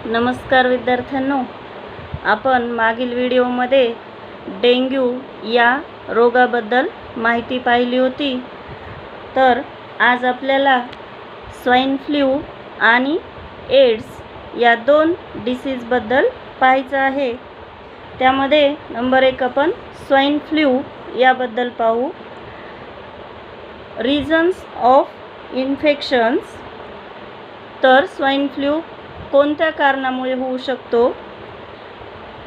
नमस्कार विद्यार्थ्यांनो, आपण मागील व्हिडिओमध्ये डेंग्यू या रोगाबद्दल माहिती पाहिली होती. तर आज आपल्याला स्वाइन फ्लू आणि एड्स या दोन डिसीजबद्दल पाहायचं आहे. त्यामध्ये नंबर 1 आपण स्वाइन फ्लू याबद्दल पाहू. Reasons of infections. तर स्वाइन फ्लू कोणत्या कारणामुळे होऊ शकतो?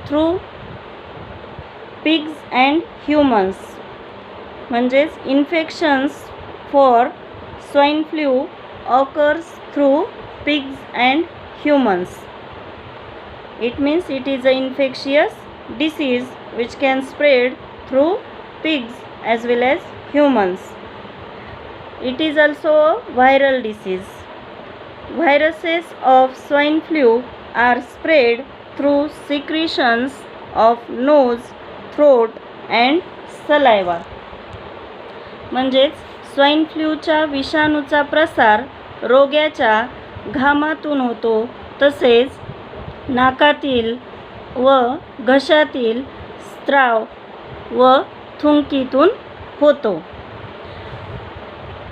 Through pigs and humans. म्हणजेच infections for swine flu occurs through pigs and humans. It means it is an infectious disease which can spread through pigs as well as humans. It is also a viral disease. Viruses of swine flu are spread through secretions of nose, throat and saliva. म्हणजेच swine फ्लूच्या विषाणूचा प्रसार रोग्याच्या घामातून होतो, तसेच नाकातील व घशातील स्त्राव व थुंकीतून होतो.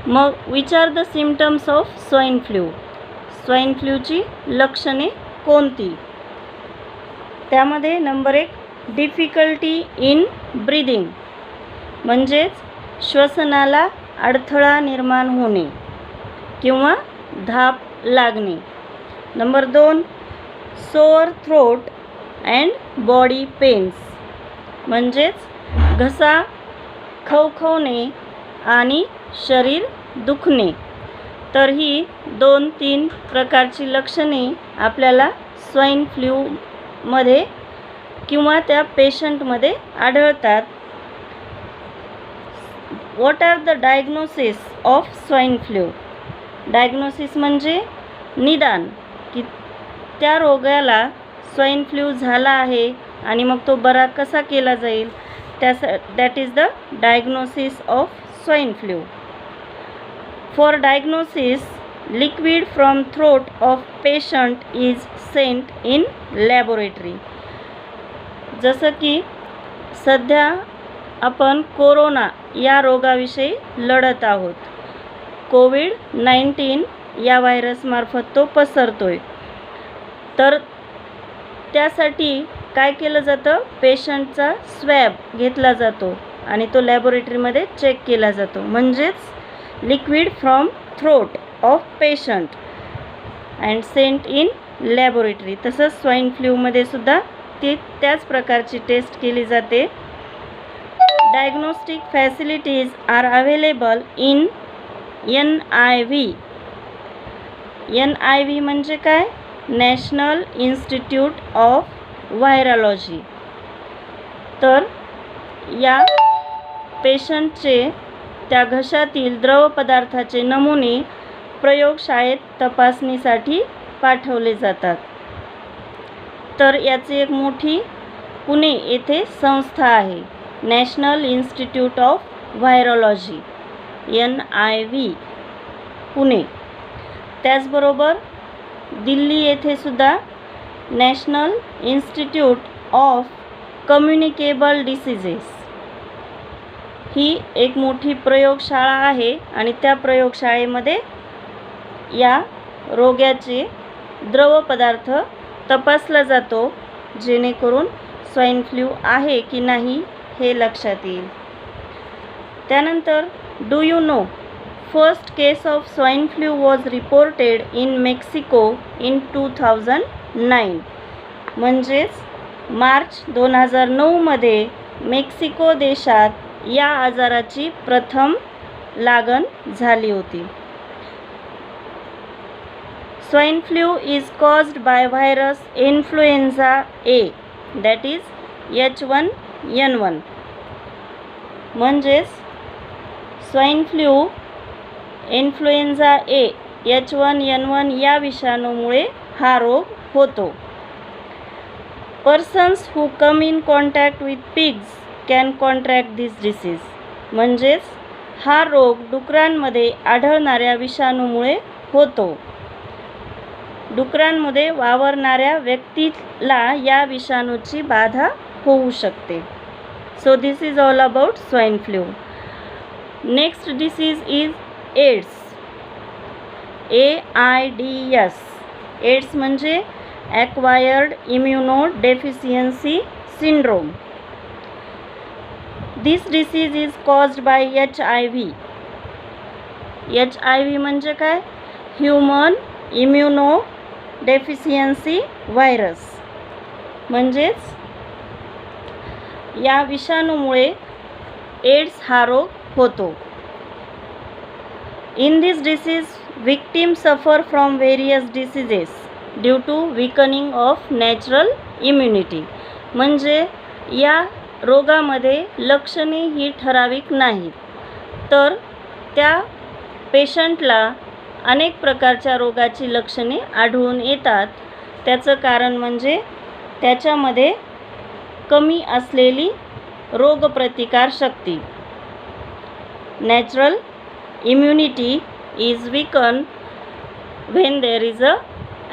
मग which are the symptoms of swine flu. Swine फ्लूची लक्षणे कोणती? त्यामध्ये नंबर 1 डिफिकल्टी इन ब्रीदिंग. म्हणजेच श्वसनाला अडथळा निर्माण होणे किंवा धाप लागणे. Number 2 sore throat and body pains. म्हणजेच घसा खवखवणे आणि शरीर दुखणे. तर ही 2-3 प्रकारची लक्षणे आपल्याला स्वाइन फ्लूमध्ये किंवा त्या पेशंटमध्ये आढळतात. What are the diagnosis of swine flu. Diagnosis म्हणजे निदान, की त्या रोगाला स्वाइन फ्लू झाला आहे आणि मग तो बरा कसा केला जाईल, that is the diagnosis of swine flu. For diagnosis liquid from throat of patient is sent in laboratory. जसं की सध्या आपण कोरोना या रोगाविषयी लढत आहोत. कोविड-19 या व्हायरसमार्फत तो पसरतोय. तर त्यासाठी काय केलं जातं? पेशंटचा स्वॅब घेतला जातो आणि तो लॅबोरेटरीमध्ये चेक केला जातो. म्हणजेच liquid from throat of patient and sent in laboratory. तसंच स्वाइन फ्लूमध्ये सुद्धा त्याच प्रकारची टेस्ट केली जाते. Diagnostic facilities are available in NIV. NIV म्हणजे काय? National institute of virology. तर या पेशंटचे त्या घशातील द्रव पदार्थाचे नमुने प्रयोगशाळेत तपासणीसाठी पाठवले जातात. तर याची एक मोठी पुणे येथे संस्था आहे, national institute of virology NIV Pune. त्याचबरोबर दिल्ली येथे सुद्धा national institute of communicable diseases ही एक मोठी प्रयोगशाळा आहे आणि त्या प्रयोगशाळेमध्ये या रोगाचे द्रव पदार्थ तपासला जातो, जेणेकरून स्वाइन फ्लू आहे की नाही हे लक्षात येईल. त्यानंतर do you know first case of swine flu was reported in Mexico in 2009. म्हणजेच मार्च 2009 मध्ये मेक्सिको देशात या आजाराची प्रथम लागण झाली होती. Swine flu is caused bye virus influenza A, that is H1N1. म्हणजेच swine flu influenza A H1N1 या विषाणूमुळे हा रोग होतो. Persons who come in contact with pigs can contract this disease. म्हणजेच हा रोग डुकरांमध्ये आढळणाऱ्या विषाणूमुळे होतो. डुकरांमध्ये वावरणाऱ्या व्यक्तीला या विषाणूची बाधा होऊ शकते. So this is all about swine flu. Next disease is AIDS. AIDS. AIDS म्हणजे acquired immuno deficiency syndrome. This disease is caused by HIV. HIV म्हणजे काय? Human immuno deficiency virus. म्हणजेच या विषाणूमुळे एड्स हा रोग होतो. In this disease, victims suffer from various diseases due to weakening of natural immunity. म्हणजे या रोगामध्ये लक्षणे ही ठराविक नाहीत, तर त्या पेशंटला अनेक प्रकारच्या रोगाची लक्षणे आढळून येतात. त्याचं कारण म्हणजे त्याच्यामध्ये कमी असलेली रोगप्रतिकारशक्ती. Natural immunity is weakened when there is a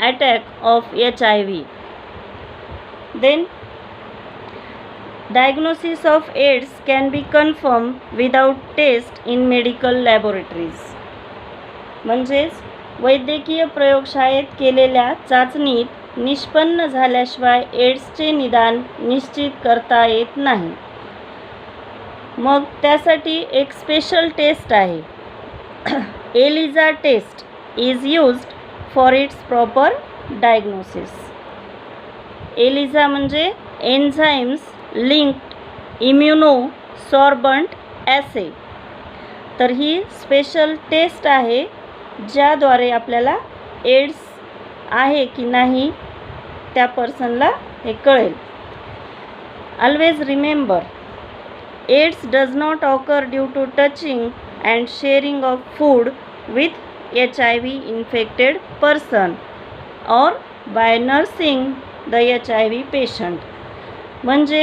attack of HIV. Then diagnosis of AIDS can be confirmed without test in medical laboratories. म्हणजेच वैद्यकीय प्रयोगशाळेत केलेल्या चाचणीत निष्पन्न झाल्याशिवाय एड्सचे निदान निश्चित करता येत नाही. मग त्यासाठी एक स्पेशल टेस्ट आहे. ELISA test is used for its proper diagnosis. ELISA म्हणजे Enzymes Linked Immunosorbent Assay. तर ही स्पेशल टेस्ट आहे ज्याद्वारे आपल्याला एड्स आहे की नाही त्या पर्सनला हे कळेल. Always remember, AIDS does not occur due to touching and sharing of food with HIV infected person or by nursing the HIV patient. म्हणजे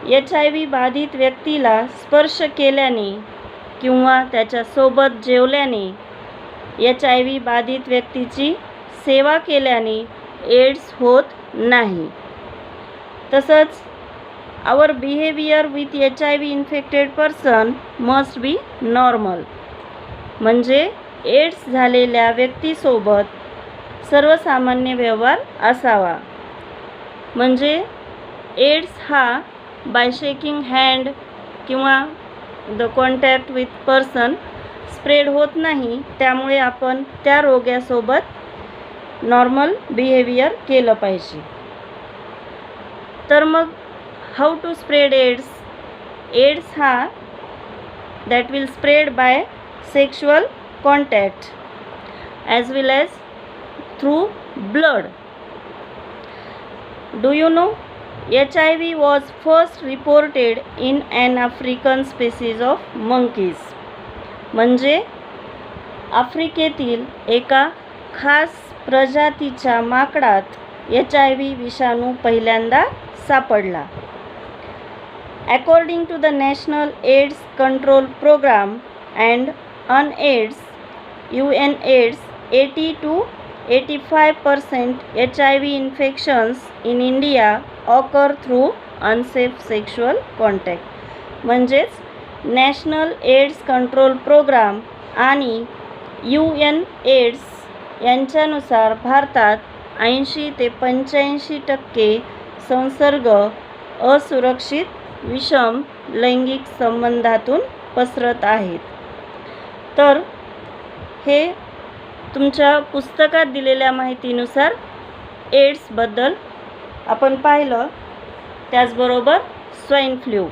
HIV बाधित व्यक्तीला स्पर्श केल्याने किंवा त्याच्यासोबत जेवल्याने, HIV बाधित व्यक्तीची सेवा केल्याने एड्स होत नाही. तसंच our behavior with HIV infected person must be normal. म्हणजे एड्स झालेल्या व्यक्तीसोबत सर्वसामान्य व्यवहार असावा. म्हणजे एड्स हा बाय शेकिंग हँड किंवा the contact with person spread होत नाही. त्यामुळे आपण त्या रोग्यासोबत नॉर्मल बिहेवियर केलं पाहिजे. तर मग how to spread AIDS? AIDS हा that will spread by sexual contact as well as through blood. Do you know HIV was first reported in an African species of monkeys. म्हणजे आफ्रिकेतील एका खास प्रजातीच्या माकडात HIV विषाणू पहिल्यांदा सापडला. According to the National AIDS Control Program and UNAIDS, UNAIDS, 80 to 85% HIV infections in India occur through unsafe sexual contact. म्हणजेच national AIDS control programme आणि UNAIDS यांच्यानुसार भारतात 80 ते 85% संसर्ग असुरक्षित विषम लैंगिक संबंधातून पसरत आहेत. तर हे तुमच्या पुस्तकात दिलेल्या माहितीनुसार एड्सबद्दल आपण पाहिलं. त्याचबरोबर स्वाईन फ्लू.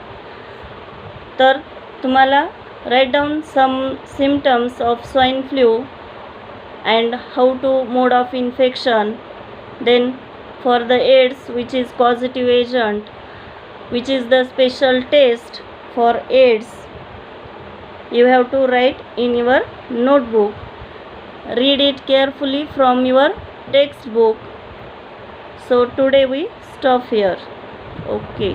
तर तुम्हाला write down some symptoms of swine flu and how to mode of infection. Then for the AIDS which is positive agent, which is the special test for AIDS, you have to write in your notebook. Read it carefully from your textbook. So today we stop here. Okay.